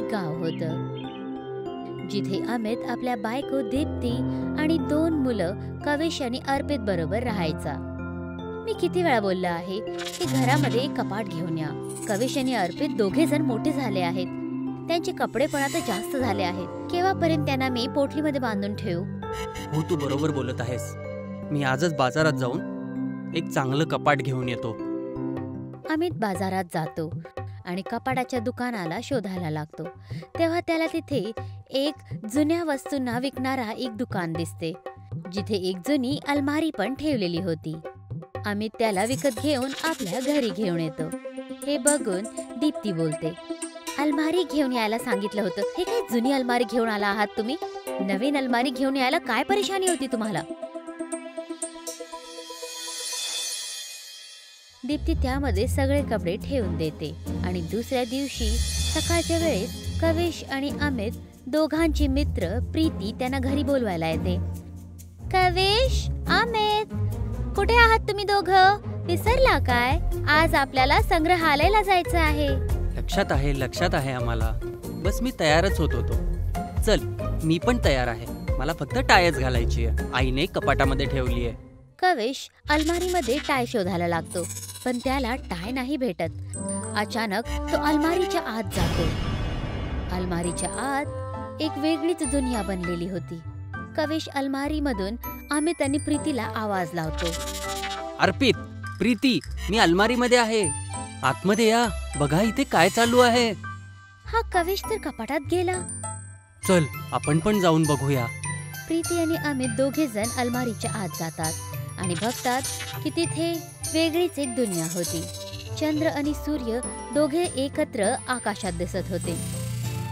एक गाव होतं, जिथे अमित आपल्या बायको दीप्ती आणि 2 मुलं कविश आणि अर्पित बरोबर राहायचा. मी किती वेळा बोललो आहे की घरामध्ये एक कपाट घेऊन या. कविश आणि अर्पित दोघे जण मोठे झाले आहेत. त्यांचे कपडे पण आता जास्त झाले आहेत. केव्हापर्यंत त्यांना मी पोटलीमध्ये बांधून ठेवू? हो, तू बरोबर बोलत आहेस. मी आजच बाजारात जाऊन एक चांगलं कपाट घेऊन येतो. अमित बाजारात जातो आणि कपाटाच्या दुकानाला शोधायला लागतो. तेव्हा त्याला तिथे एक जुन्या वस्तूंना विकणारा एक दुकान दिसते, जिथे एक जुनी अलमारी पण ठेवलेली होती. अमित त्याला विकत घेऊन आपल्या घरी घेऊन येतो. हे बघून दीप्ती बोलते, अलमारी घेऊन यायला सांगितलं होतं. हे काय जुनी अलमारी घेऊन आला आहात तुम्ही? नवीन अलमारी घेऊन यायला काय परेशानी होती तुम्हाला? दीप्ती त्यामध्ये सगळे कपडे ठेवून देते आणि दुसऱ्या दिवशी सकाळच्या वेळेस कविश आणि अमित दोघांची मित्र प्रीती त्यांना घरी बोलवायला येते. कविश, अमित, कुठे आहात तुम्ही दोघं? विसरला काय? आज आपल्याला संग्रहालयाला जायचं आहे. लक्षात आहे आम्हाला. बस मी तयारच होत होतो. चल, मी पण तयार आहे. मला फक्त टायच घालायची आहे. आईने कपाटामध्ये ठेवली आहे. कविश अलमारीमध्ये टाय शोधायला लागतो, पण त्याला टाय नाही भेटत. अचानक तो अलमारीच्या आत जातो. अलमारीच्या आत एक वेगळीच दुनिया बनलेली होती. कविश अलमारीमधून अमित आणि प्रीतीला आवाज लावतो. अर्पित, प्रीती, मी अलमारीमध्ये आहे. आतमध्ये या. बघा इथे काय चालू आहे. हा कविश तर कपाटात गेला. चल, आपण पण जाऊन बघूया. प्रीती आणि अमित दोघे जण अलमारीच्या आत जातात आणि बघतात की तिथे वेगळीच एक दुनिया होती. चंद्र आणि सूर्य दोघे एकत्र आकाशात दिसत होते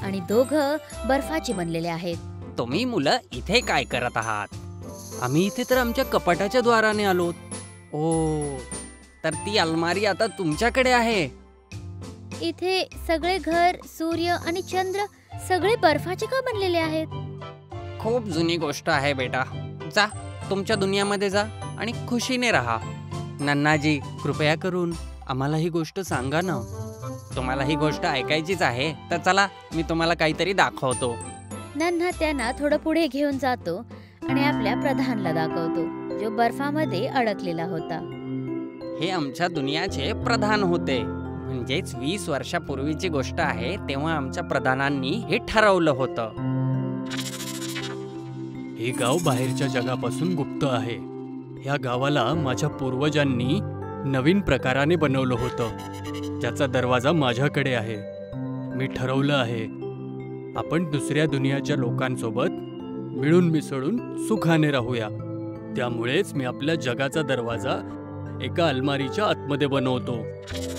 आणि दोघं बर्फाचे बनलेले आहेत. तुम्ही मुलं इथे काय करत आहात? आम्ही इथे तर आमच्या कपाटाच्या द्वाराने आलो. ओ, तर ती अलमारी आता तुमच्याकडे आहे. इथे सगळे घर, सूर्य आणि चंद्र सगळे बर्फाचे का बनलेले आहेत? खूप जुनी गोष्ट आहे बेटा. जा, तुमच्या दुनियामध्ये जा आणि खुशीने राहा. नन्नाजी, कृपया करून आम्हाला ही गोष्ट सांगा ना. तुम्हाला ही गोष्ट ऐकायचीच आहे तर चला, मी तुम्हाला काहीतरी दाखवतो. नन्हा त्यांना थोडं पुढे घेऊन जातो आणि आपल्या प्रधानला दाखवतो, जो बर्फामध्ये अडकलेला होता. हे आमच्या दुनियाचे प्रधान होते. म्हणजेच 20 वर्षापूर्वीची गोष्ट आहे. तेव्हा आमच्या प्रधानांनी हे ठरवलं होतं. हे गाव बाहेरच्या जगापासून गुप्त आहे. या गावाला माझ्या पूर्वजांनी नवीन प्रकाराने बनवलं होतं, ज्याचा दरवाजा माझ्याकडे आहे. मी ठरवलं आहे, आपण दुसऱ्या दुनियाच्या लोकांसोबत मिळून मिसळून सुखाने राहूया. त्यामुळेच मी आपल्या जगाचा दरवाजा एका अलमारीच्या आतमध्ये बनवतो.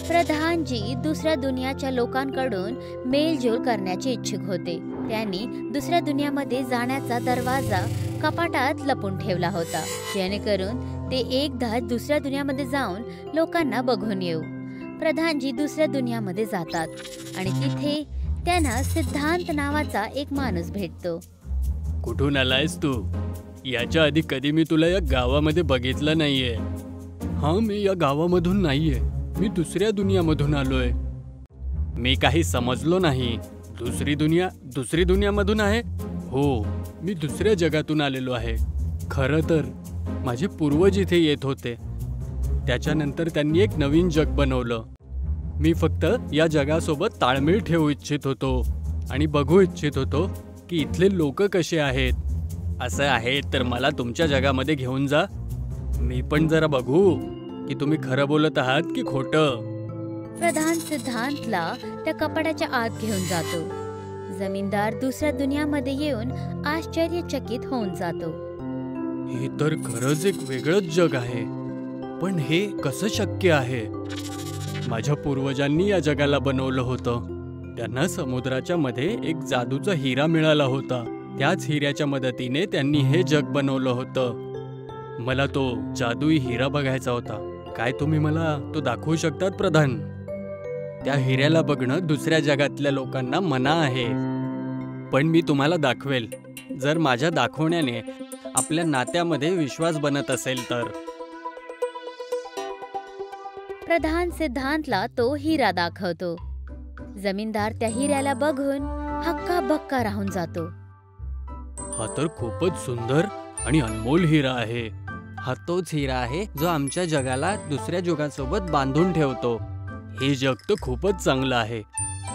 प्रधानजी दुसऱ्या दुनियाच्या लोकांकडून मेलजोल करण्याचे इच्छुक होते. त्यांनी दुसऱ्या दुनियामध्ये जाण्याचा दरवाजा कपाटात लपून ठेवला होता, जेणेकरून ते एकदा दुसऱ्या दुनियामध्ये जाऊन लोकांना बघून येऊ. प्रधानजी दुसऱ्या दुनियामध्ये जातात आणि तिथे त्यांना सिद्धांत नावाचा एक माणूस भेटतो. कुठून आलायस तू? याच्या आधी कधी मी तुला या गावामध्ये बघितलं नाहीये. हा, मी या गावामधून नाहीये. मी दुसऱ्या दुनियामधून आलोय. मी काही समजलो नाही. दुसरी दुनियामधून आहे? हो, मी दुसऱ्या जगातून आलेलो आहे. खरं तर माझे पूर्वज इथे येत होते. त्याच्यानंतर त्यांनी एक नवीन जग बनवलं. मी फक्त या जगासोबत ताळमेळ ठेवू इच्छित होतो आणि बघू इच्छित होतो की इथले लोक कसे आहेत. असं आहे तर मला तुमच्या जगामध्ये घेऊन जा. मी पण जरा बघू की तुम्ही खरं बोलत आहात की खोटं. प्रधान सिद्धांतला त्या कपाटाच्या आत घेऊन जातो. जमीनदार दुसऱ्या दुनियामध्ये येऊन आश्चर्यचकित होऊन जातो. हे तर खरंच एक वेगळंच जग आहे. पण हे कसं शक्य आहे? माझ्या पूर्वजांनी या जगाला बनवलं होतं. त्यांना समुद्राच्या मध्ये एक जादूचा हिरा मिळाला होता. त्याच हिऱ्याच्या मदतीने त्यांनी हे जग बनवलं होतं. मला तो जादुई हिरा बघायचा होता. काय तुम्ही मला तो दाखवू शकतात प्रधान? त्या हिऱ्याला बघणं दुसऱ्या जगातल्या लोकांना मना आहे. पण मी तुम्हाला दाखवेल, जर माझ्या दाखवण्याने आपल्या नात्यामध्ये विश्वास बनत असेल तर. प्रधान सिद्धांतला तो हिरा दाखवतो. जमीनदार त्या हिऱ्याला बघून हक्का बक्का राहून जातो. हा तर खूपच सुंदर आणि अनमोल हिरा आहे. हा तोच हिरा आहे जो आमच्या जगाला दुसऱ्या जगासोबत बांधून ठेवतो. हे जग तर खूपच चांगलं आहे.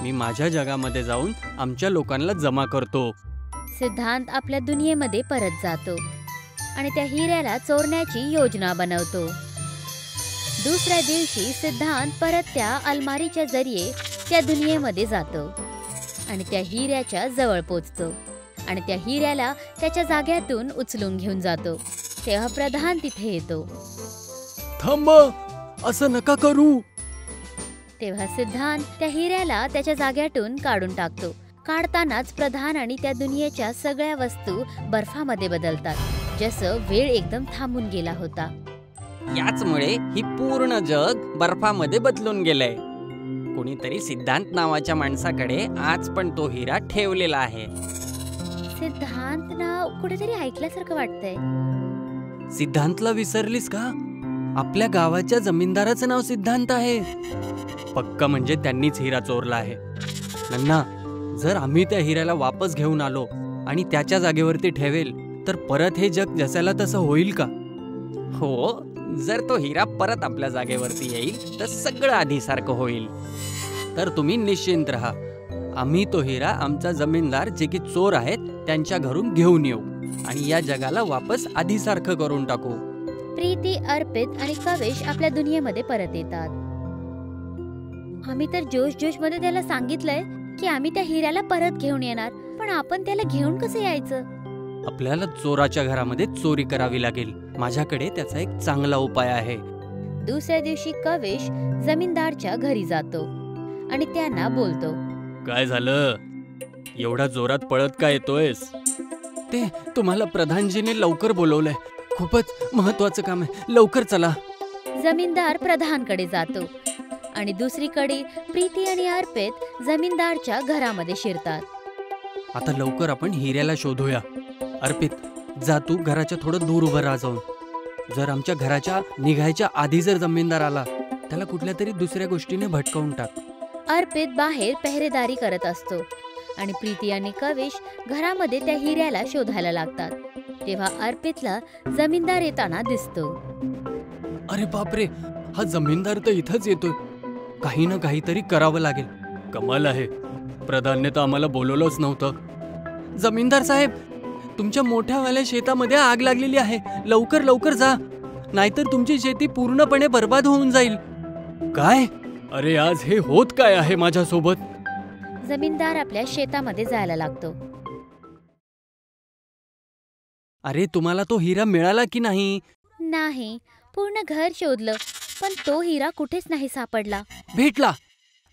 मी माझ्या जगामध्ये जाऊन आमच्या लोकांना जमा करतो. सिद्धांत आपल्या दुनियेमध्ये परत जातो आणि त्या हिऱ्याला चोरण्याची योजना बनवतो. दुसऱ्या दिवशी सिद्धांत परत त्या अलमारीच्या जरिये त्या दुनियेमध्ये जातो आणि त्या हिऱ्याच्या जवळ पोचतो आणि त्या हिऱ्याला त्याच्या जाग्यातून उचलून घेऊन जातो. तेव्हा प्रधान तिथे येतो. थांब, असं नका करू. तेव्हा सिद्धांत त्या हिऱ्याला त्याच्या जाग्यातून काढून टाकतो. काढतानाच प्रधान आणि त्या दुनियेच्या सगळ्या वस्तू बर्फामध्ये बदलतात, जसं वेळ एकदम थांबून गेला होता. याचमुळे ही पूर्ण जग बर्फामध्ये बदलून गेलंय. कोणीतरी सिद्धांत नावाच्या माणसाकडे आज पण तो हिरा ठेवलेला आहे. सिद्धांत नाव कुठेतरी ऐकल्यासारखं वाटतंय. सिद्धांतला विसरलीस का? आपल्या गावाच्या जमीनदाराचं नाव सिद्धांत आहे. पक्का म्हणजे त्यांनीच हिरा चोरला आहे. नन्ना, जर आम्ही त्या हिऱ्याला वापस घेऊन आलो आणि त्याच्या जागेवरती ठेवेल तर परत हे जग जसाला तसं होईल का? हो, जर तो हिरा परत आपल्या जागेवरती येईल तर सगळं आधीसारखं होईल. तर तुम्ही निश्चिंत राहा. आम्ही तो हिरा आमचा जमीनदार जे की चोर आहेत त्यांच्या घरून घेऊन येऊ आणि या जगाला वापस आधीसारखं करून टाकू. प्रीती, अर्पित आणि कवेश आपल्या दुनियेमध्ये परत येतात. आम्ही तर जोश मध्ये त्याला सांगितलंय की आम्ही त्या हिऱ्याला परत घेऊन येणार, पण आपण त्याला घेऊन कसं यायचं? आपल्याला चोराच्या घरामध्ये चोरी करावी लागेल. माझ्याकडे त्याचा एक चांगला उपाय आहे. दुसऱ्या दिवशी कवेश जमीनदारच्या घरी जातो आणि त्यांना बोलतो, काय झालं? एवढा जोरात पळत का येतोयस? ते तुम्हाला प्रधानजीने लवकर बोलवलंय. खूपच महत्वाचं काम आहे, लवकर चला. जमीनदार प्रधानकडे जातो आणि दुसरीकडे प्रीती आणि अर्पित जमीनदारच्या घरामध्ये शिरतात. आता लवकर आपण हिऱ्याला शोधूया. अर्पित, जा तू घराच्या थोडं दूर उभं राहा जाऊन. जर आमच्या घराच्या निघायच्या आधी जर जमीनदार आला त्याला कुठल्या तरी दुसऱ्या गोष्टीने भटकावून टाक. अर्पित बाहेर पहरेदारी करत असतो आणि प्रीती आणि कवेश घरामध्ये त्या हिऱ्याला शोधायला लागतात. तेव्हा अर्पितला जमीनदार येताना दिसतो. अरे बापरे, हा जमीनदार तर इथंच येतोय. काही ना काहीतरी करावं लागेल. कमाल आहे, प्रधानने तर आम्हाला बोलवलंच नव्हतं. जमीनदार साहेब, तुमच्या मोठ्यावाल्या शेतामध्ये आग लागलेली आहे. लवकर लवकर जा, नाहीतर तुमची शेती पूर्णपणे बर्बाद होऊन जाईल. काय? अरे आज हे होत काय आहे माझ्यासोबत? जमीनदार आपल्या शेतामध्ये जायला लागतो. अरे तुम्हाला तो हिरा मिळाला की नाही? नाही, पूर्ण घर शोधलं पण तो हिरा कुठेच नाही सापडला. भेटला,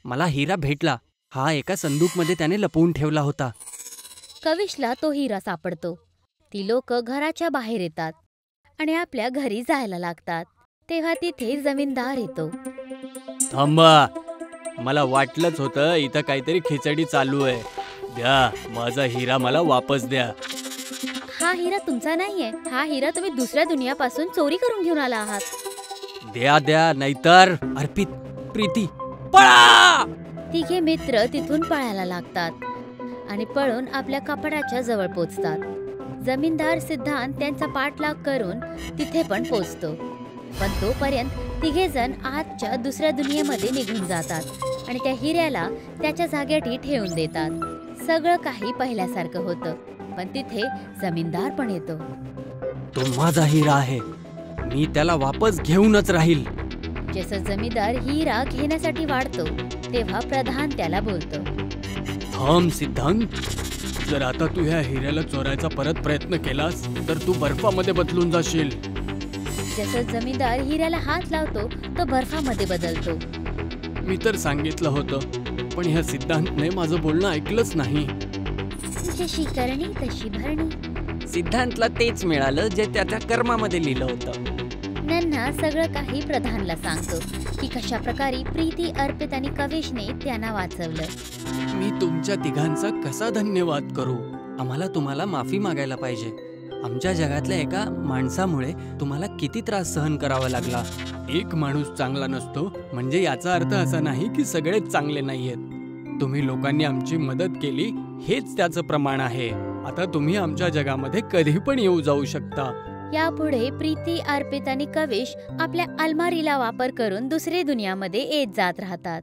मला हिरा भेटला. हा एका संदूकमध्ये त्याने लपवून ठेवला होता. कविशला तो हिरा सापडतो. ती लोक घराच्या बाहेर येतात आणि आपल्या घरी जायला लागतात. तेव्हा तिथे जमीनदार येतो. थांबा, मला वाटलंच होतं इथं काहीतरी खिचडी चालू आहे. द्या माझा हिरा, मला वापस द्या. हा हिरा तुमचा नाहीये. हा हिरा तुम्ही दुसऱ्या दुनियापासून चोरी करून घेऊन आला आहात. द्या द्या, नाहीतर. अर्पित, प्रीती, पळा! तिघे मित्र तिथून पळायला लागतात आणि पळून आपल्या कपाटाच्या जवळ पोचतात. जमीनदार सिद्धांत त्यांचा पाठलाग करून तिथे पण पोचतो. पण तोपर्यंत तिघे जण आजच्या दुसऱ्या दुनियेमध्ये निघून जातात आणि त्या हिऱ्याला त्याच्या जागेटी ठेवून देतात. सगळं काही पहिल्यासारखं होतं, पण तिथे जमीनदार पण येतो. तो माझा हिरा आहे, मी त्याला वापस घेऊनच राहील. जसं जमीनदार हिरा घेण्यासाठी वाढतो तेव्हा प्रधान त्याला बोलतो, थांब सिद्धांत, जर आता तू ह्या हिऱ्याला चोरायचा परत प्रयत्न केलास तर तू बर्फामध्ये बदलून जाशील. जसं जमीनदार हिऱ्याला हात लावतो तो बर्फामध्ये बदलतो. मी तर सांगितलं होतं, पण ह्या सिद्धांतने माझं बोलणं ऐकलंच नाही. जशी करणी तशी भरणी. सिद्धांतला तेच मिळालं जे त्याच्या कर्मामध्ये लिहिलं होतं. नन्हा सगळं काही प्रधानला सांगतो की कशा प्रकारे प्रीती, अर्पित आणि कवेशने त्यांना वाचवलं. मी तुमच्या तिघांचा कसा धन्यवाद करू? आम्हाला तुम्हाला माफी मागायला पाहिजे. आमच्या जगातल्या एका माणसामुळे तुम्हाला किती त्रास सहन करावा लागला. एक माणूस चांगला नसतो म्हणजे याचा अर्थ असा नाही की सगळेच चांगले नाहीयेत. तुम्ही लोकांनी आमची मदत केली हेच त्याचं प्रमाण आहे. आता तुम्ही आमच्या जगामध्ये कधी पण येऊ जाऊ शकता. यापुढे प्रीती, अर्पित आणि कविश आपल्या अलमारीला वापर करून दुसरी दुनियामध्ये येत जात राहतात.